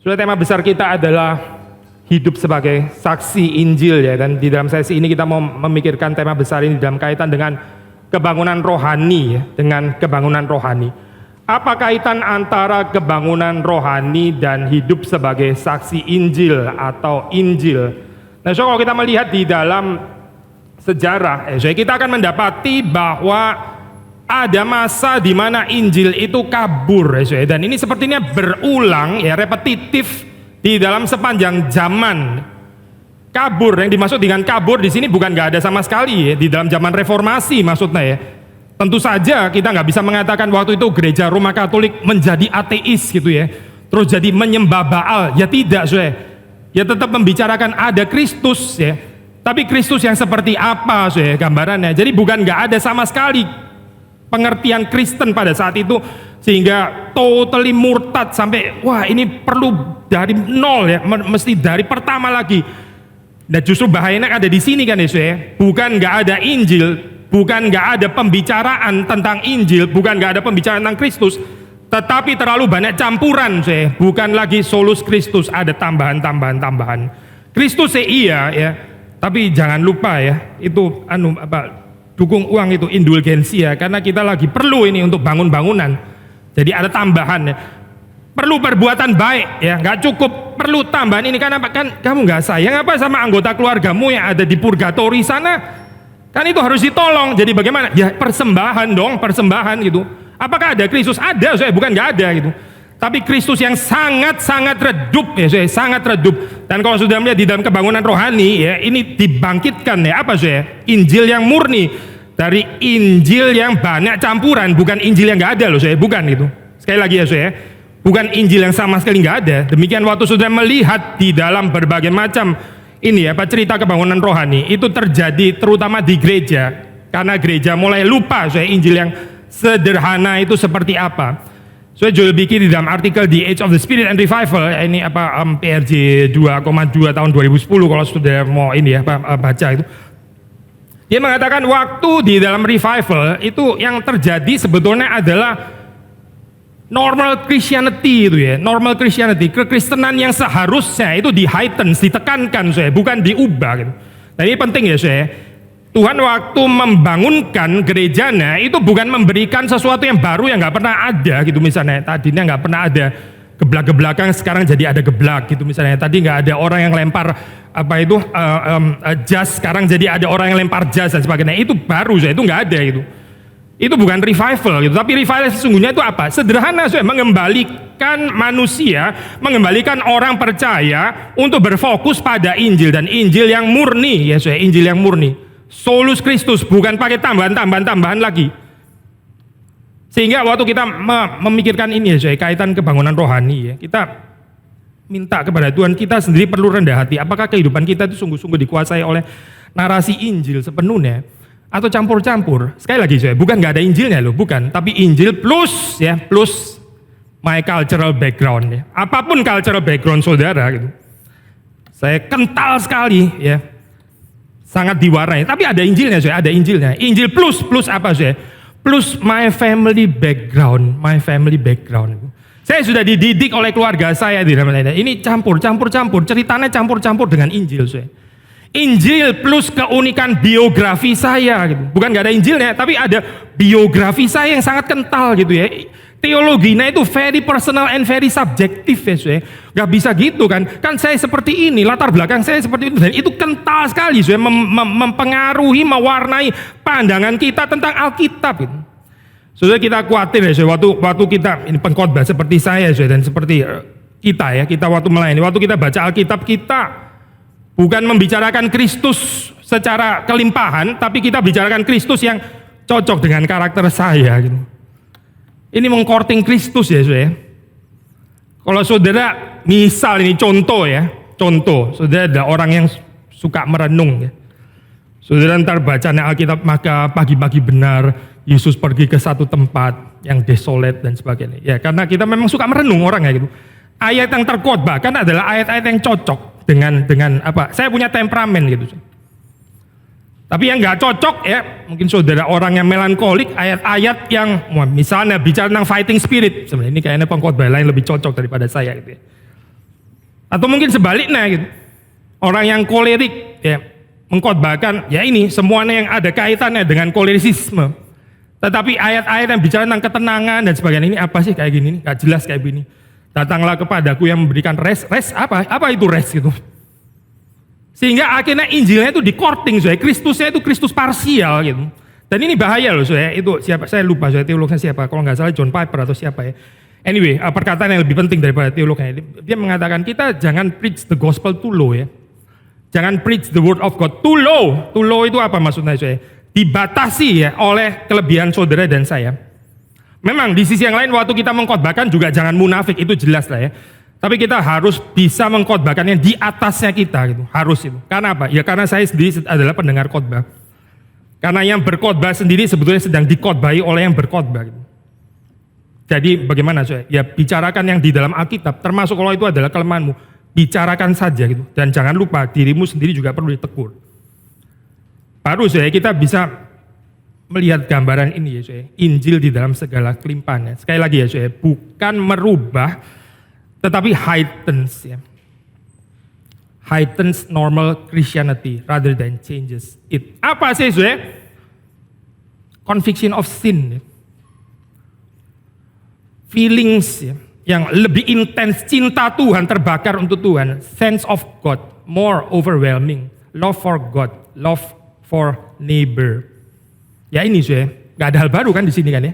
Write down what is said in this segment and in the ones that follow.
Sudah tema besar kita adalah hidup sebagai saksi Injil ya, dan di dalam sesi ini kita mau memikirkan tema besar ini dalam kaitan dengan kebangunan rohani ya, dengan kebangunan rohani. Apa kaitan antara kebangunan rohani dan hidup sebagai saksi Injil atau Injil? Nah, so kalau kita melihat di dalam sejarah, kita akan mendapati bahwa ada masa di mana Injil itu kabur, dan ini sepertinya berulang ya, repetitif di dalam sepanjang zaman. Kabur, yang dimaksud dengan kabur di sini bukan nggak ada sama sekali ya, di dalam zaman reformasi maksudnya ya. Tentu saja kita nggak bisa mengatakan waktu itu gereja Roma Katolik menjadi ateis gitu ya, terus jadi menyembah Baal, ya tidak, ya tetap membicarakan ada Kristus ya, tapi Kristus yang seperti apa gambarannya. Jadi bukan nggak ada sama sekali pengertian Kristen pada saat itu sehingga totally murtad sampai wah ini perlu dari nol ya, mesti dari pertama lagi. Dan justru bahayanya ada di sini kan ya, bukan nggak ada Injil, bukan nggak ada pembicaraan tentang Injil, bukan nggak ada pembicaraan tentang Kristus, tetapi terlalu banyak campuran, bukan lagi solus Kristus, ada tambahan. Kristus iya ya, tapi jangan lupa ya, itu dukung uang itu indulgensi ya, karena kita lagi perlu ini untuk bangun-bangunan. Jadi ada tambahan ya. Perlu perbuatan baik ya, nggak cukup, perlu tambahan ini karena kan kamu nggak sayang apa sama anggota keluargamu yang ada di purgatori sana, kan itu harus ditolong. Jadi bagaimana ya, persembahan dong, persembahan gitu. Apakah ada Kristus? Ada, bukan nggak ada gitu, tapi Kristus yang sangat redup ya, sangat redup. Dan kalau sudah melihat di dalam kebangunan rohani ya, ini dibangkitkan ya, apa Injil yang murni dari Injil yang banyak campuran, bukan Injil yang nggak ada loh, bukan gitu. Sekali lagi ya, bukan Injil yang sama sekali nggak ada. Demikian waktu sudah melihat di dalam berbagai macam ini ya, cerita kebangunan rohani itu terjadi terutama di gereja, karena gereja mulai lupa Injil yang sederhana itu seperti apa. Joel Beeke di dalam artikel The Age of the Spirit and Revival ini PRJ 2,2 tahun 2010 kalau sudah mau ini ya baca itu. Dia mengatakan waktu di dalam revival itu yang terjadi sebetulnya adalah normal Christianity itu ya, normal Christianity, kekristenan yang seharusnya itu di-heighten, ditekankan bukan diubah gitu. Nah ini penting ya Tuhan waktu membangunkan gerejanya itu bukan memberikan sesuatu yang baru yang nggak pernah ada gitu, misalnya tadinya nggak pernah ada geblak-geblakan, sekarang jadi ada geblak gitu misalnya. Tadi nggak ada orang yang lempar jas, sekarang jadi ada orang yang lempar jas dan sebagainya. Itu baru itu nggak ada gitu. Itu bukan revival gitu, tapi revival sesungguhnya itu apa? Sederhana mengembalikan manusia, mengembalikan orang percaya untuk berfokus pada Injil, dan Injil yang murni ya, Injil yang murni. Solus Kristus, bukan pakai tambahan lagi. Sehingga waktu kita memikirkan ini ya, kaitan kebangunan rohani ya, kita minta kepada Tuhan, kita sendiri perlu rendah hati. Apakah kehidupan kita itu sungguh-sungguh dikuasai oleh narasi Injil sepenuhnya, atau campur-campur? Sekali lagi bukan nggak ada Injilnya loh, bukan, tapi Injil plus my cultural background ya. Apapun cultural background saudara gitu, saya kental sekali ya, sangat diwarnai, tapi ada Injilnya ada Injilnya. Injil plus apa plus my family background. Saya sudah dididik oleh keluarga saya di dalam ini campur, ceritanya campur dengan Injil Injil plus keunikan biografi saya gitu. Bukan nggak ada Injilnya, tapi ada biografi saya yang sangat kental gitu ya. Teologinya itu very personal and very subjektif ya, nggak bisa gitu kan saya seperti ini, latar belakang saya seperti itu, dan itu kental sekali mempengaruhi, mewarnai pandangan kita tentang Alkitab gitu. Saudara, kita khawatir ya waktu kita ini pengkhotbah seperti saya dan seperti kita waktu melayani, waktu kita baca Alkitab, kita bukan membicarakan Kristus secara kelimpahan, tapi kita bicarakan Kristus yang cocok dengan karakter saya gitu. Ini mengkorting Kristus ya. Kalau saudara misal ini contoh, saudara ada orang yang suka merenung ya. Saudara ntar bacanya Alkitab, maka pagi-pagi benar Yesus pergi ke satu tempat yang desolate dan sebagainya. Ya, karena kita memang suka merenung orang ya gitu. Ayat yang terkhotbahkan adalah ayat-ayat yang cocok dengan apa? Saya punya temperamen gitu. Tapi yang nggak cocok ya, mungkin saudara orang yang melankolik, ayat-ayat yang misalnya bicara tentang fighting spirit, sebenarnya ini kayaknya pengkhotbah lain lebih cocok daripada saya gitu ya. Atau mungkin sebaliknya gitu. Orang yang kolerik ya mengkhotbahkan ya ini semuanya yang ada kaitannya dengan kolerisisme. Tetapi ayat-ayat yang bicara tentang ketenangan dan sebagainya ini apa sih kayak gini nih? Gak jelas kayak gini. Datanglah kepadaku yang memberikan rest apa? Apa itu rest gitu? Sehingga akhirnya Injilnya itu di-courting, Kristusnya itu Kristus parsial gitu. Dan ini bahaya loh, itu siapa? Saya lupa, teolognya siapa? Kalau nggak salah John Piper atau siapa ya? Anyway, perkataan yang lebih penting daripada teolognya. Dia mengatakan kita jangan preach the gospel too low ya. Jangan preach the word of God too low. Too low itu apa maksudnya? Dibatasi ya oleh kelebihan saudara dan saya. Memang di sisi yang lain waktu kita mengkhotbahkan juga jangan munafik, itu jelas lah ya. Tapi kita harus bisa mengkhotbahkan yang di atasnya kita gitu, harus itu. Karena apa? Ya karena saya sendiri adalah pendengar khotbah. Karena yang berkhotbah sendiri sebetulnya sedang dikhotbahi oleh yang berkhotbah gitu. Jadi bagaimana ya bicarakan yang di dalam Alkitab, termasuk kalau itu adalah kelemahanmu, bicarakan saja gitu. Dan jangan lupa dirimu sendiri juga perlu ditegur. Baru kita bisa melihat gambaran ini ya Injil di dalam segala kelimpahannya. Sekali lagi ya bukan merubah tetapi heightens ya. Heightens normal Christianity rather than changes it. Apa sih conviction of sin ya. Feelings ya, yang lebih intens, cinta Tuhan terbakar untuk Tuhan, sense of God more overwhelming, love for God, love for neighbor. Ya ini nggak ada hal baru kan di sini kan ya,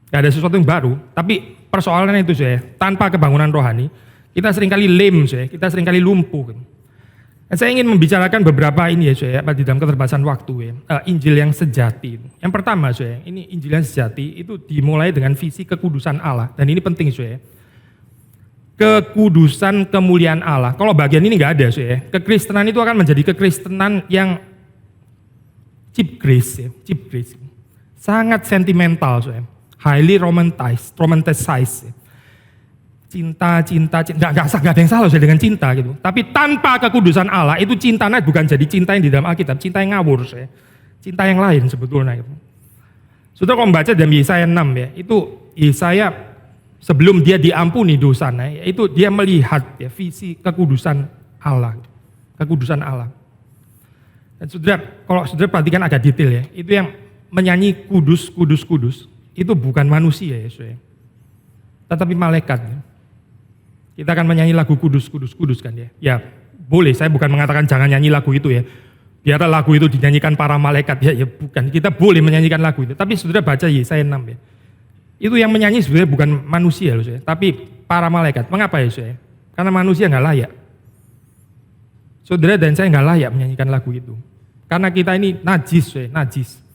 nggak ada sesuatu yang baru. Tapi persoalannya itu tanpa kebangunan rohani, kita seringkali lame kita seringkali lumpuh. Dan saya ingin membicarakan beberapa ini ya di dalam keterbatasan waktu ya, Injil yang sejati. Yang pertama ini Injil yang sejati itu dimulai dengan visi kekudusan Allah dan ini penting kekudusan kemuliaan Allah. Kalau bagian ini nggak ada kekristenan itu akan menjadi kekristenan yang cheap grace cheap grace, sangat sentimental highly romanticized. Cinta, nggak ada yang salah dengan cinta gitu. Tapi tanpa kekudusan Allah itu cintanya bukan jadi cinta yang di dalam Alkitab, cinta yang ngawur cinta yang lain sebetulnya gitu. Saudara kalau membaca dalam Yesaya 6 ya, itu Yesaya sebelum dia diampuni dosanya, itu dia melihat ya visi kekudusan Allah, kekudusan Allah. Dan saudara, kalau saudara perhatikan agak detail ya, itu yang menyanyi kudus, kudus, kudus, itu bukan manusia ya tetapi malaikat ya. Kita akan menyanyi lagu kudus, kudus, kudus kan ya. Ya boleh, saya bukan mengatakan jangan nyanyi lagu itu ya. Biarlah lagu itu dinyanyikan para malaikat ya bukan. Kita boleh menyanyikan lagu itu. Tapi saudara baca Yesaya 6 ya. Itu yang menyanyi sebenarnya bukan manusia loh tapi para malaikat. Mengapa ya Karena manusia nggak layak. Saudara dan saya nggak layak menyanyikan lagu itu. Karena kita ini najis najis.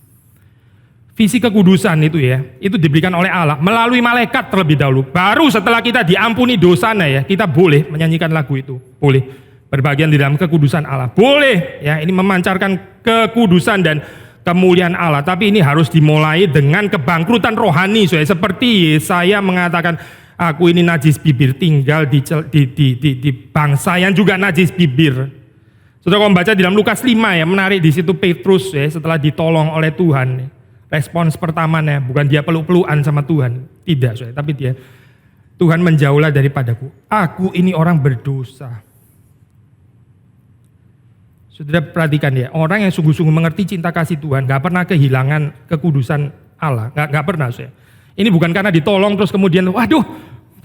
Visi kekudusan itu ya, itu diberikan oleh Allah melalui malaikat terlebih dahulu. Baru setelah kita diampuni dosanya ya, kita boleh menyanyikan lagu itu. Boleh berbagian di dalam kekudusan Allah. Boleh ya, ini memancarkan kekudusan dan kemuliaan Allah. Tapi ini harus dimulai dengan kebangkrutan rohani. Seperti Yesaya mengatakan, aku ini najis bibir, tinggal di bangsa yang juga najis bibir. Saudara kalau membaca di dalam Lukas 5 ya, menarik di situ Petrus ya, setelah ditolong oleh Tuhan. Respons pertamanya bukan dia peluk-pelukan sama Tuhan, tidak tapi dia Tuhan menjauhlah daripadaku, aku ini orang berdosa. Saudara perhatikan ya, orang yang sungguh-sungguh mengerti cinta kasih Tuhan gak pernah kehilangan kekudusan Allah, gak pernah Ini bukan karena ditolong terus kemudian waduh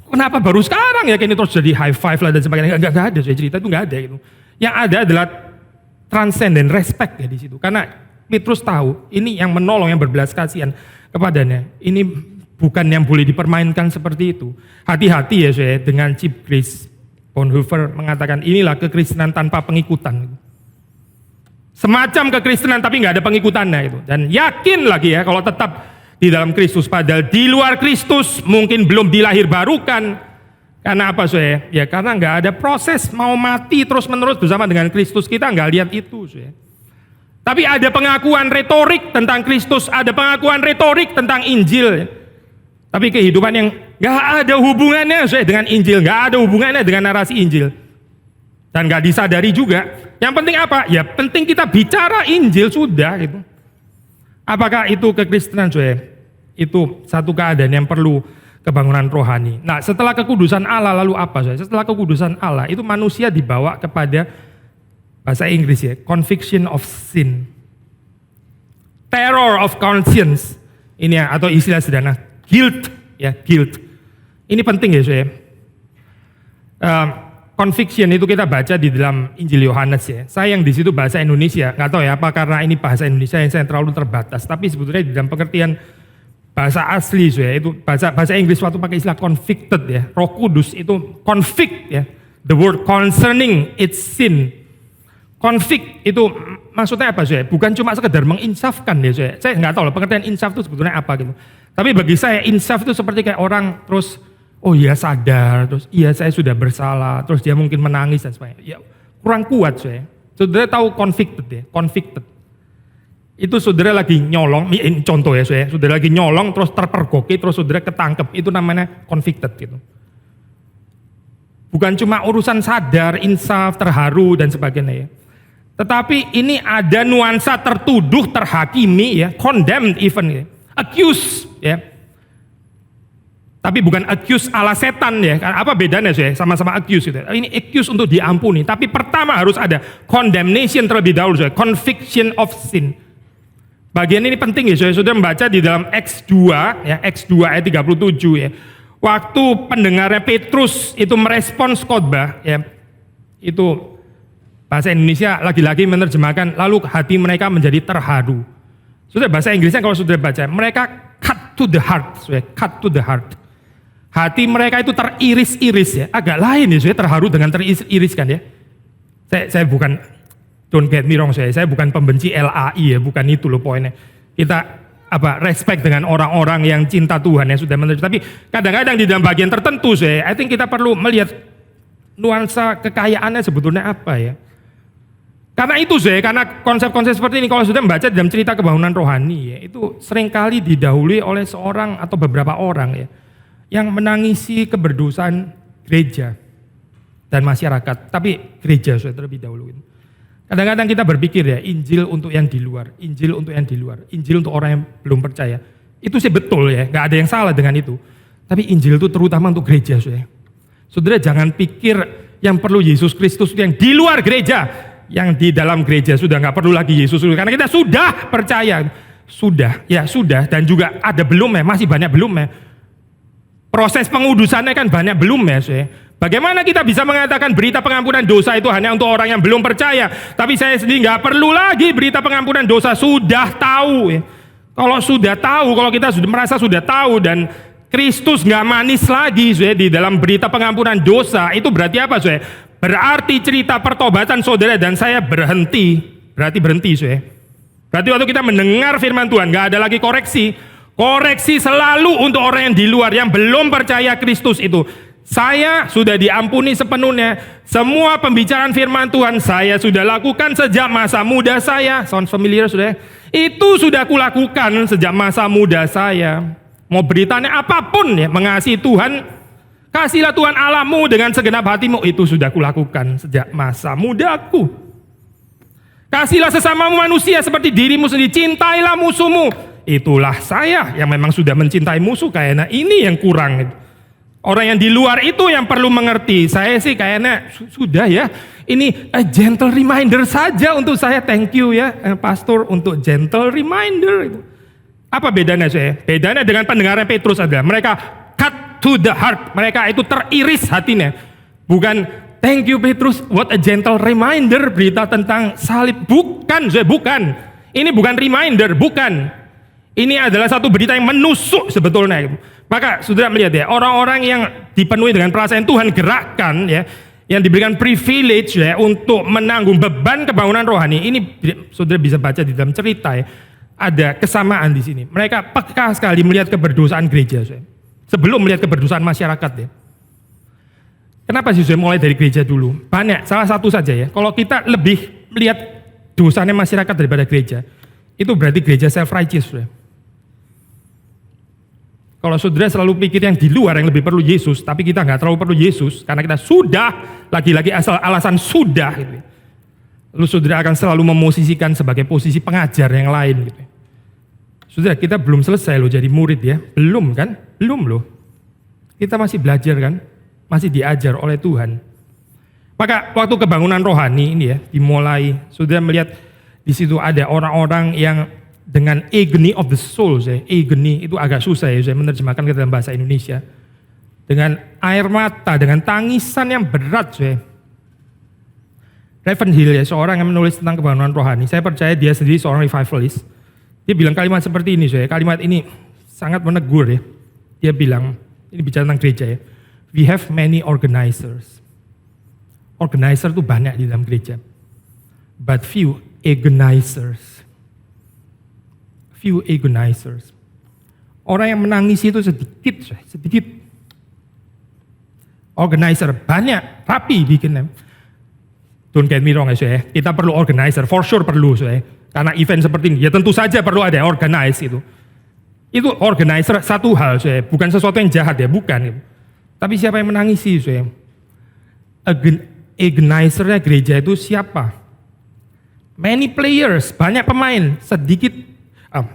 kenapa baru sekarang ya ini terus jadi high five lah dan sebagainya, gak ada cerita itu gak ada gitu. Yang ada adalah transcendent respect ya di situ, karena Petrus tahu ini yang menolong, yang berbelas kasihan kepadanya. Ini bukan yang boleh dipermainkan seperti itu. Hati-hati ya dengan cheap grace. Bonhoeffer mengatakan inilah kekristenan tanpa pengikutan. Semacam kekristenan tapi nggak ada pengikutannya itu. Dan yakin lagi ya kalau tetap di dalam Kristus, padahal di luar Kristus mungkin belum dilahir barukan. Karena apa ya karena nggak ada proses mau mati terus menerus bersama dengan Kristus, kita nggak lihat itu Tapi ada pengakuan retorik tentang Kristus, ada pengakuan retorik tentang Injil. Tapi kehidupan yang gak ada hubungannya dengan Injil, gak ada hubungannya dengan narasi Injil. Dan gak disadari juga. Yang penting apa? Ya penting kita bicara Injil sudah gitu. Apakah itu kekristenan Itu satu keadaan yang perlu kebangunan rohani. Nah, setelah kekudusan Allah lalu apa? Setelah kekudusan Allah itu manusia dibawa kepada bahasa Inggris ya, conviction of sin, terror of conscience. Ini ya, atau istilah sederhana guilt ya, guilt. Ini penting ya, saya. Conviction itu kita baca di dalam Injil Yohanes ya. Saya yang di situ bahasa Indonesia, nggak tahu ya apa karena ini bahasa Indonesia yang saya terlalu terbatas. Tapi sebetulnya di dalam pengertian bahasa asli ya, itu bahasa Inggris waktu pakai istilah convicted ya. Roh Kudus itu convict ya. The word concerning its sin. Convict itu maksudnya apa saya? Bukan cuma sekedar menginsafkan ya saya. Saya nggak tahu loh pengertian insaf itu sebetulnya apa gitu. Tapi bagi saya insaf itu seperti kayak orang terus oh iya sadar, terus iya saya sudah bersalah, terus dia mungkin menangis dan sebagainya. Ya kurang kuat saya. Saudara tahu convicted ya, convicted. Itu saudara lagi nyolong, contoh ya saya, saudara lagi nyolong terus terpergoki, terus saudara ketangkep, itu namanya convicted gitu. Bukan cuma urusan sadar, insaf, terharu dan sebagainya ya. Tetapi ini ada nuansa tertuduh, terhakimi ya, condemned even ya, accused ya. Tapi bukan accuse ala setan ya. Apa bedanya saya sama-sama accuse gitu. Ini accuse untuk diampuni. Tapi pertama harus ada condemnation terlebih dahulu saya. Conviction of sin. Bagian ini penting ya. Saya sudah membaca di dalam Acts 2 ya, Acts 2 ayat 37 ya. Waktu pendengarnya Petrus itu merespons khotbah ya. Itu bahasa Indonesia lagi-lagi menerjemahkan lalu hati mereka menjadi terharu. Sudah bahasa Inggrisnya kalau sudah baca, mereka cut to the heart, cut to the heart. Hati mereka itu teriris-iris ya, agak lain ya, saya terharu dengan teriris kan ya. Saya bukan, don't get me wrong saya bukan pembenci LAI ya, bukan itu loh poinnya. Kita respect dengan orang-orang yang cinta Tuhan yang sudah menerima. Tapi kadang-kadang di dalam bagian tertentu I think kita perlu melihat nuansa kekayaannya sebetulnya apa ya. Karena itu karena konsep-konsep seperti ini kalau sudah membaca dalam cerita kebangunan rohani ya, itu seringkali didahului oleh seorang atau beberapa orang ya, yang menangisi keberdosaan gereja dan masyarakat, tapi gereja sudah terlebih dahulu. Kadang-kadang kita berpikir ya, Injil untuk yang di luar, Injil untuk yang di luar, Injil untuk orang yang belum percaya. Itu sih betul ya, nggak ada yang salah dengan itu. Tapi Injil itu terutama untuk gereja, saudara jangan pikir yang perlu Yesus Kristus yang di luar gereja, yang di dalam gereja sudah nggak perlu lagi Yesus, karena kita sudah percaya, sudah, dan juga ada belum ya, masih banyak belum ya. Proses pengudusannya kan banyak belum ya. Bagaimana kita bisa mengatakan berita pengampunan dosa itu hanya untuk orang yang belum percaya? Tapi saya sendiri nggak perlu lagi berita pengampunan dosa, sudah tahu ya. Kalau sudah tahu, kalau kita sudah merasa sudah tahu dan Kristus nggak manis lagi di dalam berita pengampunan dosa, itu berarti apa Berarti cerita pertobatan saudara dan saya berhenti. Berarti berhenti Berarti waktu kita mendengar firman Tuhan nggak ada lagi koreksi. Koreksi selalu untuk orang yang di luar yang belum percaya Kristus itu. Saya sudah diampuni sepenuhnya. Semua pembicaraan firman Tuhan saya sudah lakukan sejak masa muda saya. Sounds familiar sudah? Itu sudah kulakukan sejak masa muda saya. Mau beritanya apapun ya, mengasihi Tuhan, kasihlah Tuhan Allahmu dengan segenap hatimu. Itu sudah kulakukan sejak masa mudaku. Kasihlah sesamamu manusia seperti dirimu sendiri. Cintailah musuhmu. Itulah saya yang memang sudah mencintai musuh. Kayaknya ini yang kurang. Orang yang di luar itu yang perlu mengerti. Saya sih kayaknya sudah ya. Ini gentle reminder saja untuk saya. Thank you ya pastor untuk gentle reminder. Apa bedanya Bedanya dengan pendengaran Petrus adalah mereka cut to the heart. Mereka itu teriris hatinya. Bukan thank you Petrus, what a gentle reminder berita tentang salib. Bukan bukan. Ini bukan reminder, bukan. Ini adalah satu berita yang menusuk sebetulnya. Maka saudara melihat ya, orang-orang yang dipenuhi dengan perasaan Tuhan gerakkan ya, yang diberikan privilege ya untuk menanggung beban kebangunan rohani. Ini saudara bisa baca di dalam cerita ya, ada kesamaan di sini. Mereka peka sekali melihat keberdosaan gereja sebelum melihat keberdosaan masyarakat ya. Kenapa sih mulai dari gereja dulu? Banyak, salah satu saja ya. Kalau kita lebih melihat dosanya masyarakat daripada gereja, itu berarti gereja self-righteous. Kalau saudara selalu pikir yang di luar yang lebih perlu Yesus, tapi kita nggak terlalu perlu Yesus, karena kita sudah, lagi-lagi asal alasan sudah. Gitu. Lalu saudara akan selalu memosisikan sebagai posisi pengajar yang lain. Gitu. Saudara, kita belum selesai loh jadi murid ya, belum kan? Belum loh. Kita masih belajar kan, masih diajar oleh Tuhan. Maka waktu kebangunan rohani ini ya dimulai, sudah melihat di situ ada orang-orang yang dengan agony of the soul, agony itu agak susah ya saya menerjemahkan ke dalam bahasa Indonesia. Dengan air mata, dengan tangisan yang berat saya. Ravenhill ya, seorang yang menulis tentang kebangunan rohani. Saya percaya dia sendiri seorang revivalist. Dia bilang kalimat seperti ini saya. Kalimat ini sangat menegur ya. Dia bilang, ini bicara tentang gereja ya. We have many organizers. Organizer itu banyak di dalam gereja. But few agonizers. Few agonizers. Orang yang menangis itu sedikit. Organizer banyak, rapi bikinnya. Don't get me wrong ya saya. Kita perlu organizer, for sure perlu saya. Karena event seperti ini, ya tentu saja perlu ada organize itu. Itu organizer satu hal saya, bukan sesuatu yang jahat ya, bukan. Tapi siapa yang menangisi saya? Agonizernya gereja itu siapa? Many players, banyak pemain, sedikit.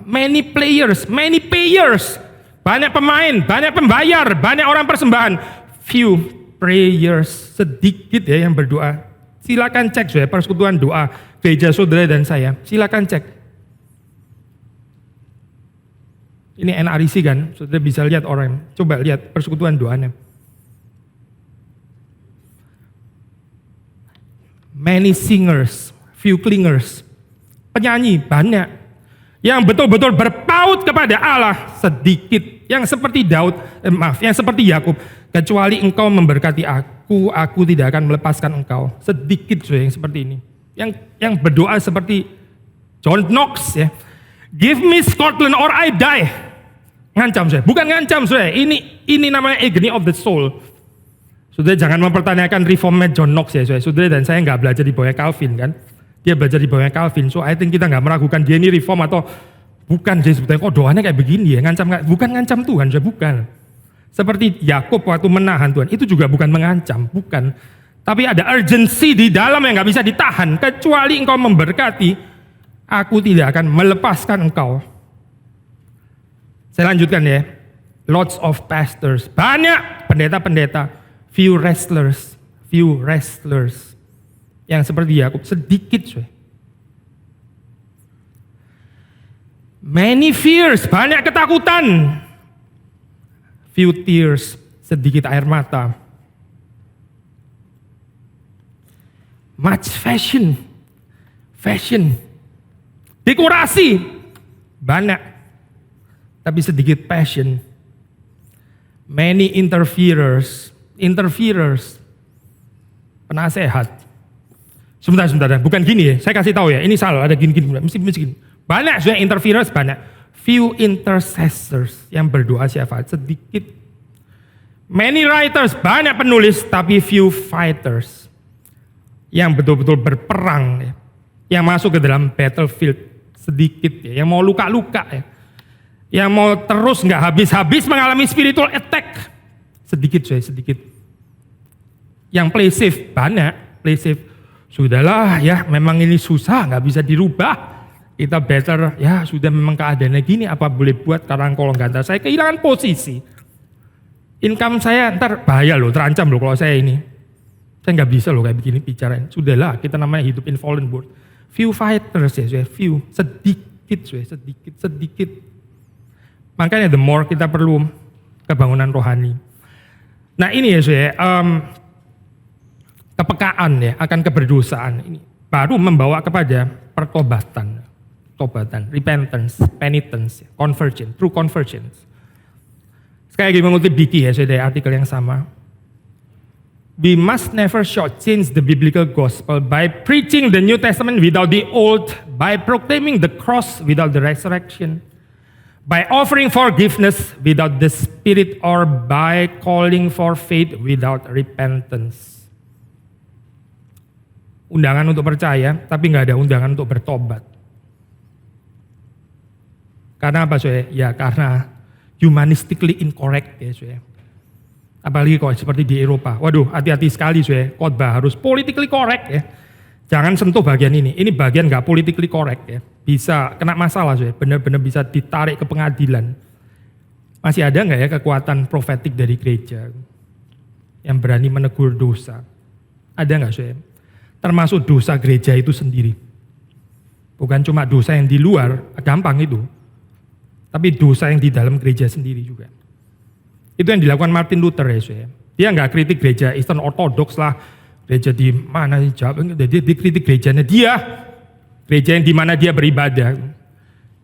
Many players, many payers, banyak pemain, banyak pembayar, banyak orang persembahan. Few prayers, sedikit ya yang berdoa. Silakan cek saya persekutuan doa gereja saudara dan saya. Silakan cek. Ini NRIC kan, saudara bisa lihat orang. Coba lihat persekutuan doanya. Many singers, few clingers. Penyanyi banyak. Yang betul-betul berpaut kepada Allah sedikit. Yang seperti Daud, yang seperti Yakub. Kecuali engkau memberkati aku tidak akan melepaskan engkau. Sedikit yang seperti ini. Yang berdoa seperti John Knox ya. Give me Scotland or I die. Ngancam saya, bukan ngancam saya. Ini namanya agony of the soul. Saudara jangan mempertanyakan reformat John Knox ya, saudara dan saya nggak belajar di bawah Calvin kan. Dia belajar di bawah Calvin, so I think kita nggak meragukan dia ini reform atau bukan. Jadi sebetulnya kok doanya kayak begini ya, bukan ngancam Tuhan, saya bukan. Seperti Yakub waktu menahan Tuhan, itu juga bukan mengancam, bukan. Tapi ada urgency di dalam yang nggak bisa ditahan. Kecuali engkau memberkati, aku tidak akan melepaskan engkau. Saya lanjutkan ya. Lots of pastors, banyak pendeta-pendeta. Few wrestlers. Yang seperti Yakub, sedikit. Many fears, banyak ketakutan. Few tears, sedikit air mata. Much fashion. Dekorasi, banyak. Tapi sedikit passion. Many interferers, penasehat. Sebentar, bukan gini ya, saya kasih tahu ya, ini salah, ada gini, mesti gini. Banyak sudah interferers, banyak. Few intercessors, yang berdoa syafaat, sedikit. Many writers, banyak penulis, tapi few fighters. Yang betul-betul berperang, ya. Yang masuk ke dalam battlefield, sedikit ya, yang mau luka-luka ya. Yang mau terus nggak habis-habis mengalami spiritual attack, sedikit. Yang play safe banyak, sudahlah ya, memang ini susah, nggak bisa dirubah. Kita better ya, sudah memang keadaannya gini, apa boleh buat karena kalau nggak ntar saya kehilangan posisi. Income saya ntar bahaya loh, terancam loh kalau saya ini. Saya nggak bisa loh kayak begini bicarain. Sudahlah, kita namanya hidup in fallen world. Few fighters ya, few, sedikit. Makanya the more kita perlu kebangunan rohani. Nah ini ya saya, kepekaan ya akan keberdosaan ini baru membawa kepada pertobatan, repentance, penitence, conversion, true conversion. Sekali lagi mengutip Diki ya saya dari artikel yang sama. We must never shortchange the biblical gospel by preaching the New Testament without the Old, by proclaiming the cross without the resurrection, by offering forgiveness without the Spirit, or by calling for faith without repentance. Undangan untuk percaya, tapi nggak ada undangan untuk bertobat. Karena apa, soalnya? Ya karena humanistically incorrect ya, soalnya. Apalagi kalau seperti di Eropa. Waduh, hati-hati sekali, soalnya. Khotbah harus politically correct ya. Jangan sentuh bagian ini. Ini bagian nggak politically correct ya. Bisa kena masalah, soalnya. Benar-benar bisa ditarik ke pengadilan. Masih ada nggak ya kekuatan profetik dari gereja yang berani menegur dosa? Ada nggak saudara? Termasuk dosa gereja itu sendiri. Bukan cuma dosa yang di luar, gampang itu. Tapi dosa yang di dalam gereja sendiri juga. Itu yang dilakukan Martin Luther ya saudara. Dia nggak kritik gereja Eastern Orthodox lah, gereja di mana, dia kritik gerejanya dia. Gereja yang di mana dia beribadah.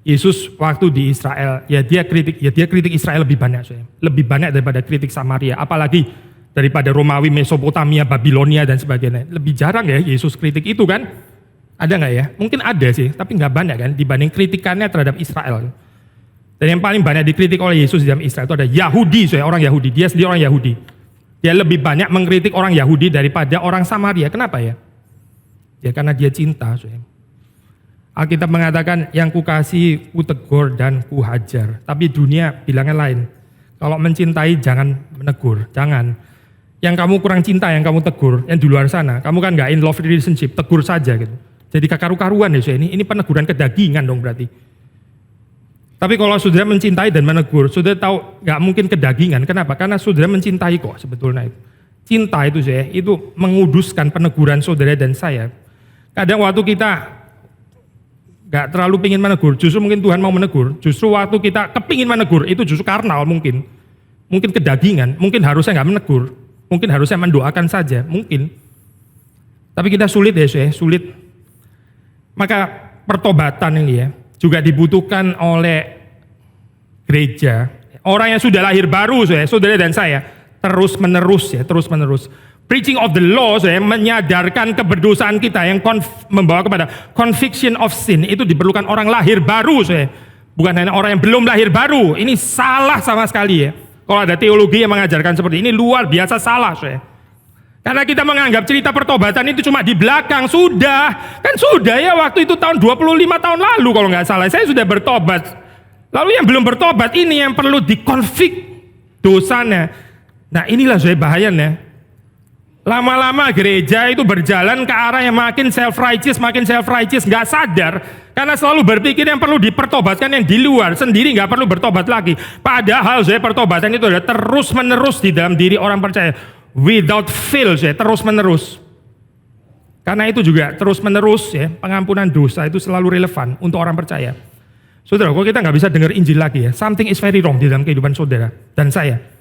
Yesus waktu di Israel, ya dia kritik Israel lebih banyak, lebih banyak daripada kritik Samaria, apalagi daripada Romawi, Mesopotamia, Babilonia dan sebagainya. Lebih jarang ya Yesus kritik itu kan? Ada nggak ya? Mungkin ada sih, tapi nggak banyak kan dibanding kritikannya terhadap Israel. Dan yang paling banyak dikritik oleh Yesus di dalam Israel itu ada Yahudi, orang Yahudi. Dia sendiri orang Yahudi. Dia lebih banyak mengkritik orang Yahudi daripada orang Samaria. Kenapa ya? Ya karena dia cinta, Alkitab mengatakan yang kukasih, kutegur dan kuhajar. Tapi dunia bilangnya lain. Kalau mencintai jangan menegur, jangan. Yang kamu kurang cinta, yang kamu tegur, yang di luar sana. Kamu kan nggak in love relationship, tegur saja gitu. Jadi kekaru-karuan ya ini peneguran kedagingan dong berarti. Tapi kalau saudara mencintai dan menegur, saudara tahu nggak mungkin kedagingan. Kenapa? Karena saudara mencintai kok sebetulnya itu. Cinta itu itu menguduskan peneguran saudara dan saya. Kadang waktu kita gak terlalu pingin menegur, justru mungkin Tuhan mau menegur. Justru waktu kita kepingin menegur, itu justru karnal mungkin. Mungkin kedagingan, mungkin harusnya gak menegur. Mungkin harusnya mendoakan saja, mungkin. Tapi kita sulit ya, sulit. Maka pertobatan ini ya, juga dibutuhkan oleh gereja. Orang yang sudah lahir baru, saudara dan saya, terus menerus. Preaching of the law, menyadarkan keberdosaan kita yang membawa kepada conviction of sin. Itu diperlukan orang lahir baru, bukan hanya orang yang belum lahir baru. Ini salah sama sekali ya. Kalau ada teologi yang mengajarkan seperti ini, luar biasa salah. Karena kita menganggap cerita pertobatan itu cuma di belakang. Sudah ya waktu itu tahun 25 tahun lalu kalau nggak salah. Saya sudah bertobat. Lalu yang belum bertobat ini yang perlu dikonflik dosanya. Nah inilah bahayanya. Lama-lama gereja itu berjalan ke arah yang makin self-righteous, nggak sadar. Karena selalu berpikir yang perlu dipertobatkan yang di luar, sendiri nggak perlu bertobat lagi. Padahal pertobatan itu adalah terus-menerus di dalam diri orang percaya. Without fail, terus-menerus. Karena itu juga terus-menerus pengampunan dosa itu selalu relevan untuk orang percaya. Saudara, kalau kita nggak bisa dengar Injil lagi ya, something is very wrong di dalam kehidupan saudara dan saya.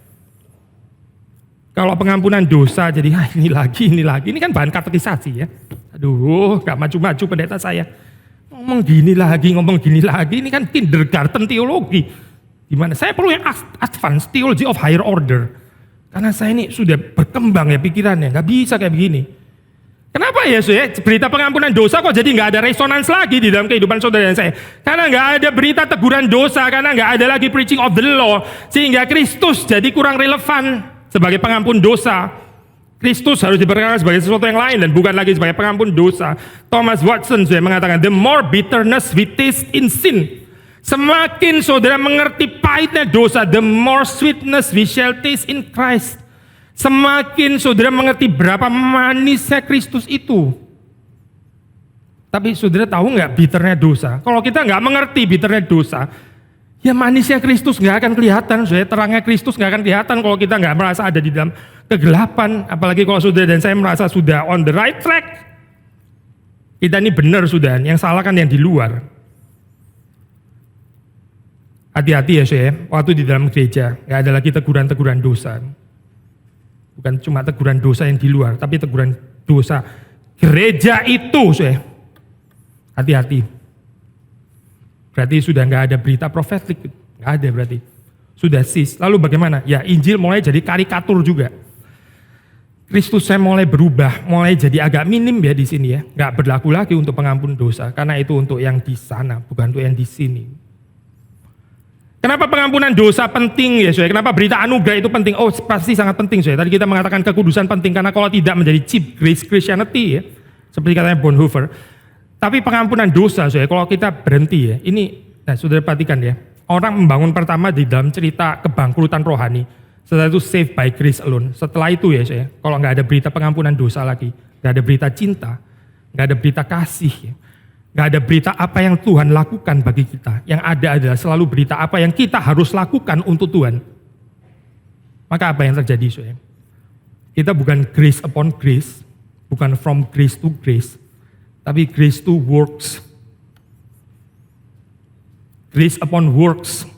Kalau pengampunan dosa jadi ini lagi, ini kan bahan katekisasi ya. Aduh, gak maju-maju pendeta saya. Ngomong gini lagi, ini kan kindergarten teologi. Gimana? Saya perlu yang advance, theology of higher order. Karena saya ini sudah berkembang ya pikirannya, gak bisa kayak begini. Kenapa ya berita pengampunan dosa kok jadi gak ada resonans lagi di dalam kehidupan saudara dan saya? Karena gak ada berita teguran dosa, karena gak ada lagi preaching of the law. Sehingga Kristus jadi kurang relevan sebagai pengampun dosa. Kristus harus diperkenalkan sebagai sesuatu yang lain dan bukan lagi sebagai pengampun dosa. Thomas Watson mengatakan, the more bitterness we taste in sin. Semakin saudara mengerti pahitnya dosa, the more sweetness we shall taste in Christ. Semakin saudara mengerti berapa manisnya Kristus itu. Tapi saudara tahu nggak bitternya dosa? Kalau kita nggak mengerti bitternya dosa, ya manisnya Kristus nggak akan kelihatan, terangnya Kristus nggak akan kelihatan kalau kita nggak merasa ada di dalam kegelapan. Apalagi kalau saudara dan saya merasa sudah on the right track. Kita ini benar sudah, yang salah kan yang di luar. Hati-hati ya waktu di dalam gereja nggak ada lagi teguran-teguran dosa. Bukan cuma teguran dosa yang di luar, tapi teguran dosa gereja itu, hati-hati. Berarti sudah nggak ada berita profetik, nggak ada berarti. Sudah sis. Lalu bagaimana? Ya Injil mulai jadi karikatur juga. Kristus saya mulai berubah, mulai jadi agak minim ya di sini ya. Nggak berlaku lagi untuk pengampun dosa, karena itu untuk yang di sana, bukan untuk yang di sini. Kenapa pengampunan dosa penting ya saudara? Kenapa berita anugerah itu penting? Oh pasti sangat penting saudara. Tadi kita mengatakan kekudusan penting karena kalau tidak menjadi cheap grace Christianity ya. Seperti katanya Bonhoeffer. Tapi pengampunan dosa saudara, kalau kita berhenti ya. Ini, nah saudara perhatikan ya. Orang membangun pertama di dalam cerita kebangkrutan rohani. Setelah itu saved by grace alone. Setelah itu ya saudara, kalau nggak ada berita pengampunan dosa lagi. Nggak ada berita cinta. Nggak ada berita kasih ya. Gak ada berita apa yang Tuhan lakukan bagi kita. Yang ada adalah selalu berita apa yang kita harus lakukan untuk Tuhan. Maka apa yang terjadi, saudara? Kita bukan grace upon grace, bukan from grace to grace, tapi grace to works. Grace upon works.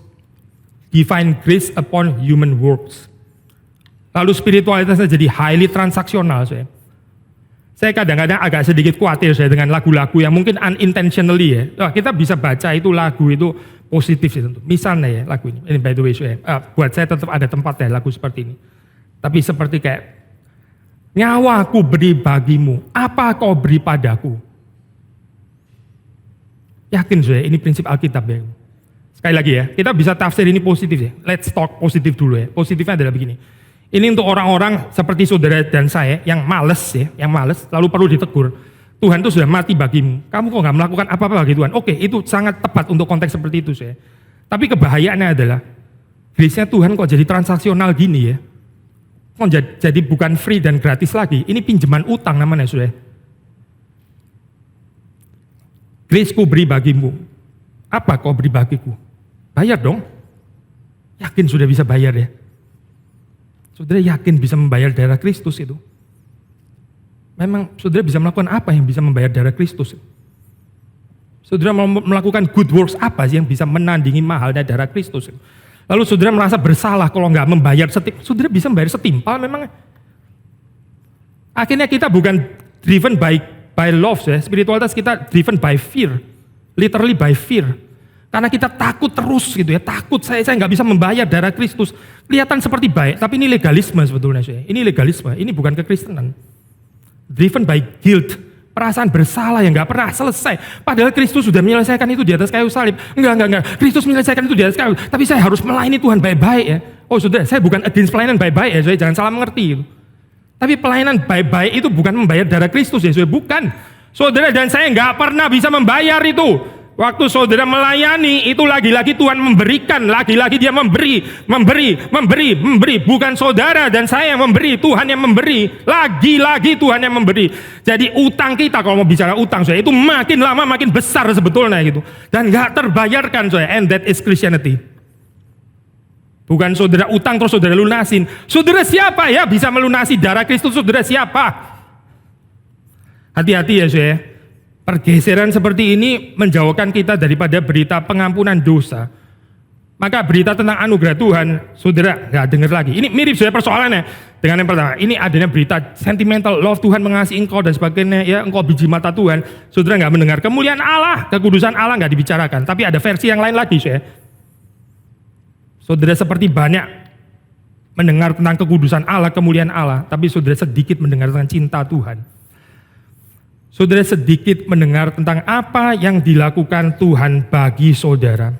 Divine grace upon human works. Lalu spiritualitasnya jadi highly transaksional, saudara. Saya kadang-kadang agak sedikit khawatir saya dengan lagu-lagu yang mungkin unintentionally ya. Nah, kita bisa baca itu lagu itu positif sih tentu. Misalnya ya lagu ini by the way buat saya tetap ada tempatnya lagu seperti ini. Tapi seperti kayak nyawaku beri bagimu, apa kau beri padaku? Yakin saya ini prinsip Alkitab ya. Sekali lagi ya, kita bisa tafsir ini positif ya. Let's talk positif dulu ya. Positifnya adalah begini. Ini untuk orang-orang seperti saudara dan saya yang males ya, yang males lalu perlu ditegur. Tuhan itu sudah mati bagimu. Kamu kok nggak melakukan apa-apa bagi Tuhan? Oke, itu sangat tepat untuk konteks seperti itu saya. Tapi kebahayaannya adalah grace-nya Tuhan kok jadi transaksional gini ya. Kok jadi bukan free dan gratis lagi. Ini pinjaman utang namanya saudara. Grace-ku beri bagimu. Apa kau beri bagiku? Bayar dong. Yakin sudah bisa bayar ya. Saudara yakin bisa membayar darah Kristus itu? Memang saudara bisa melakukan apa yang bisa membayar darah Kristus? Saudara melakukan good works apa sih yang bisa menandingi mahalnya darah Kristus? Lalu saudara merasa bersalah kalau nggak membayar saudara bisa membayar setimpal memang. Akhirnya kita bukan driven by love ya, spiritualitas kita driven by fear, literally by fear. Karena kita takut terus gitu ya, takut saya nggak bisa membayar darah Kristus. Kelihatan seperti baik, tapi ini legalisme sebetulnya saya. Ini legalisme, ini bukan kekristenan. Driven by guilt, perasaan bersalah yang nggak pernah selesai. Padahal Kristus sudah menyelesaikan itu di atas kayu salib. Enggak. Kristus menyelesaikan itu di atas kayu. Tapi saya harus melayani Tuhan baik-baik ya. Oh saudara, saya bukan against pelayanan baik-baik ya, saya jangan salah mengerti. Tapi pelayanan baik-baik itu bukan membayar darah Kristus ya, saudara. Bukan. Saudara dan saya nggak pernah bisa membayar itu. Waktu saudara melayani itu lagi-lagi Tuhan memberikan, lagi-lagi dia memberi. Bukan saudara dan saya yang memberi, Tuhan yang memberi. Lagi-lagi Tuhan yang memberi. Jadi utang kita kalau mau bicara utang saya itu makin lama makin besar sebetulnya gitu. Dan gak terbayarkan saya, and that is Christianity. Bukan saudara utang terus saudara lunasin. Saudara siapa ya bisa melunasi darah Kristus? Saudara siapa? Hati-hati ya saya. Pergeseran seperti ini menjauhkan kita daripada berita pengampunan dosa. Maka berita tentang anugerah Tuhan, saudara nggak dengar lagi. Ini mirip saudara persoalannya dengan yang pertama. Ini adanya berita sentimental, love Tuhan mengasihi engkau dan sebagainya. Ya engkau biji mata Tuhan. Saudara nggak mendengar kemuliaan Allah, kekudusan Allah nggak dibicarakan. Tapi ada versi yang lain lagi saudara. Saudara seperti banyak mendengar tentang kekudusan Allah, kemuliaan Allah. Tapi saudara sedikit mendengar tentang cinta Tuhan. Saudara sedikit mendengar tentang apa yang dilakukan Tuhan bagi saudara.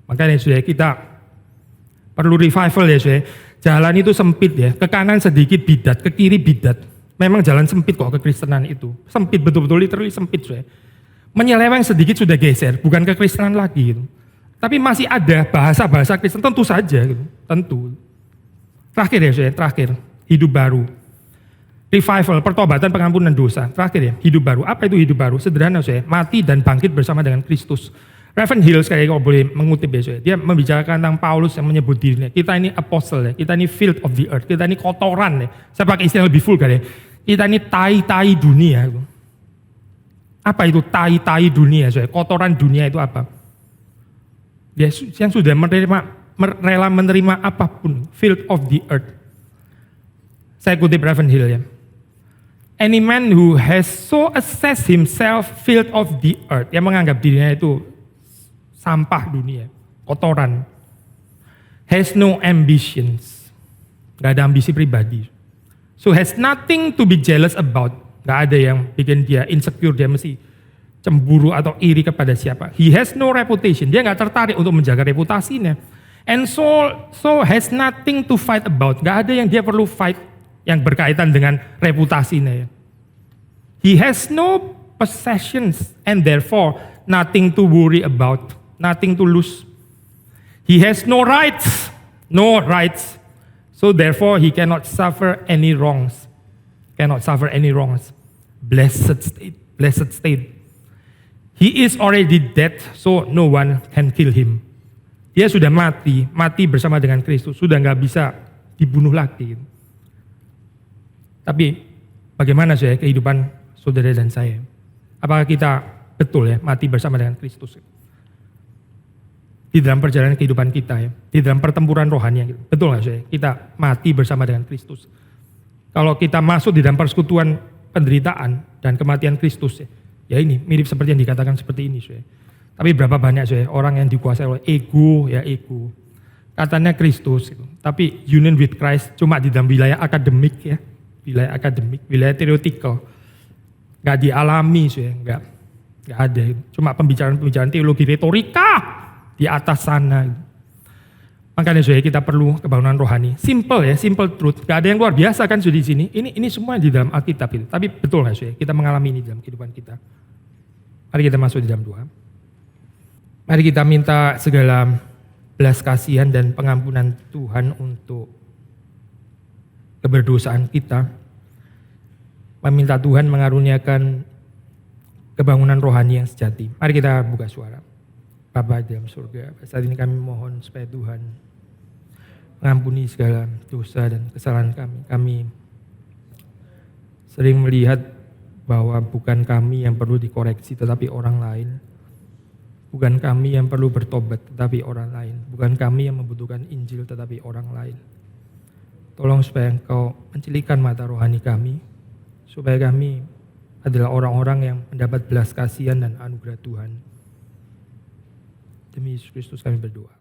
Makanya saudara kita perlu revival ya saudara. Jalan itu sempit ya, ke kanan sedikit bidat, ke kiri bidat. Memang jalan sempit kok kekristenan itu. Sempit betul-betul literally sempit saudara. Menyeleweng sedikit sudah geser, bukan kekristenan lagi gitu. Tapi masih ada bahasa-bahasa Kristen tentu saja gitu, tentu. Terakhir ya saudara, terakhir, hidup baru. Revival, pertobatan, pengampunan dosa. Terakhir ya, hidup baru. Apa itu hidup baru? Sederhana saya, mati dan bangkit bersama dengan Kristus. Reverend Hill sekali kalau boleh mengutip ya saya. Dia membicarakan tentang Paulus yang menyebut dirinya. Kita ini apostle ya, kita ini field of the earth, kita ini kotoran ya. Saya pakai istilah lebih vulgar ya. Kita ini tai-tai dunia. Apa itu tai-tai dunia saya? Kotoran dunia itu apa? Dia yang sudah rela menerima apapun, field of the earth. Saya kutip Reverend Hill ya. Any man who has so assessed himself filled of the earth, yang menganggap dirinya itu sampah dunia, kotoran, has no ambitions, gak ada ambisi pribadi, so has nothing to be jealous about, gak ada yang bikin dia insecure, dia mesti cemburu atau iri kepada siapa. He has no reputation, dia gak tertarik untuk menjaga reputasinya, and so has nothing to fight about, gak ada yang dia perlu fight yang berkaitan dengan reputasinya ya. He has no possessions and therefore nothing to worry about, nothing to lose. He has no rights. So therefore he cannot suffer any wrongs. blessed state. He is already dead, so no one can kill him. Dia sudah mati bersama dengan Kristus, sudah nggak bisa dibunuh lagi. Tapi bagaimana saya kehidupan saudara dan saya? Apakah kita betul ya mati bersama dengan Kristus? Di dalam perjalanan kehidupan kita ya, di dalam pertempuran rohani, betul nggak saya? Kita mati bersama dengan Kristus. Kalau kita masuk di dalam persekutuan penderitaan dan kematian Kristus ya ini mirip seperti yang dikatakan seperti ini saya. Tapi berapa banyak saya orang yang dikuasai oleh ego. Katanya Kristus gitu. Tapi union with Christ cuma di dalam wilayah akademik ya. Wilayah teoretikal. Gak dialami saya, gak ada. Cuma pembicaraan teologi retorika di atas sana. Makanya saya kita perlu kebangunan rohani. Simple truth. Gak ada yang luar biasa kan sudah di sini. Ini semua di dalam Alkitab itu. Tapi betul gak saya? Kita mengalami ini dalam kehidupan kita. Mari kita masuk di dalam doa. Mari kita minta segala belas kasihan dan pengampunan Tuhan untuk keberdosaan kita. Meminta Tuhan mengaruniakan kebangunan rohani yang sejati. Mari kita buka suara. Bapa di dalam surga, saat ini kami mohon supaya Tuhan mengampuni segala dosa dan kesalahan kami. Kami sering melihat bahwa bukan kami yang perlu dikoreksi tetapi orang lain. Bukan kami yang perlu bertobat tetapi orang lain. Bukan kami yang membutuhkan Injil tetapi orang lain. Tolong supaya Engkau mencilikan mata rohani kami. Supaya kami adalah orang-orang yang mendapat belas kasihan dan anugerah Tuhan. Demi Yesus Kristus kami berdoa.